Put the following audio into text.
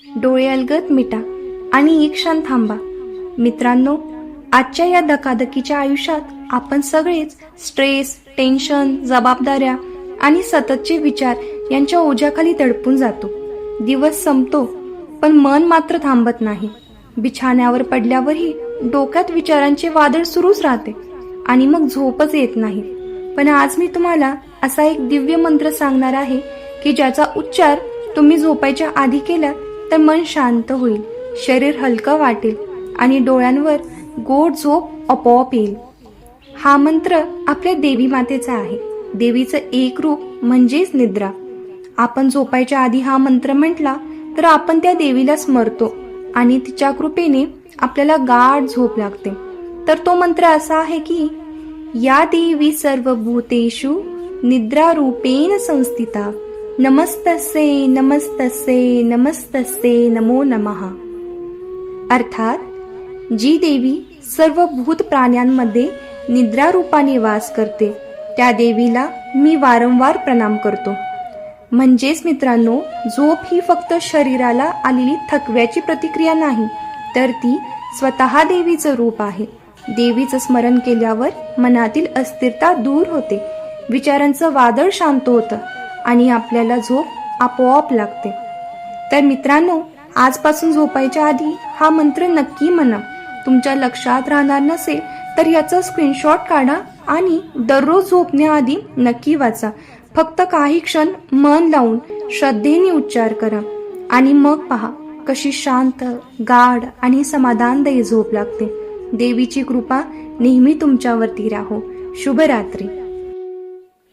डोळे अलगद मिटा आणि एक क्षण थांबा. मित्रांनो, आजच्या या धकाधकीच्या आयुष्यात आपण सगळेच स्ट्रेस, टेन्शन, जबाबदाऱ्या आणि सततचे विचार यांच्या ओझ्याखाली दडपून जातो. दिवस संपतो पण मन मात्र थांबत नाही. बिछाण्यावर पडल्यावरही डोक्यात विचारांचे वादळ सुरूच राहते आणि मग झोपच येत नाही. पण आज मी तुम्हाला असा एक दिव्य मंत्र सांगणार आहे की ज्याचा उच्चार तुम्ही झोपायच्या आधी केला तर मन शांत होईल, शरीर हलकं वाटेल आणि डोळ्यांवर गोड झोप आपोआप येईल. हा मंत्र आपल्या देवी मातेचा आहे. देवीचं एक रूप म्हणजेच निद्रा. आपण झोपायच्या आधी हा मंत्र म्हटला तर आपण त्या देवीला स्मरतो आणि तिच्या कृपेने आपल्याला गाढ झोप लागते. तर तो मंत्र असा आहे की या देवी सर्वभूतेषु निद्रा रूपेण संस्थिता नमस्तस्यै नमस्तस्यै नमस्तस्यै नमो नमः. अर्थात जी देवी सर्व भूत प्राण्यांमध्ये निद्रा रूपाने वास करते त्या देवीला मी वारंवार प्रणाम करतो. म्हणजेच मित्रांनो, झोप ही फक्त शरीराला आलेली थकव्याची प्रतिक्रिया नाही, तर ती स्वतः देवीचं रूप आहे. देवीचं स्मरण केल्यावर मनातील अस्थिरता दूर होते, विचारांचं वादळ शांत होतं आणि आपल्याला झोप आपोआप लागते. तर मित्रांनो, आजपासून झोपायच्या आधी हा मंत्र नक्की म्हणा. तुमच्या लक्षात राहणार नसेल तर याचा स्क्रीनशॉट काढा आणि दररोज झोपण्याआधी नक्की वाचा. फक्त काही क्षण मन लावून श्रद्धेने उच्चार करा आणि मग पहा कशी शांत, गाढ आणि समाधानदायी झोप लागते. देवीची कृपा नेहमी तुमच्यावरती राहो. शुभरात्री.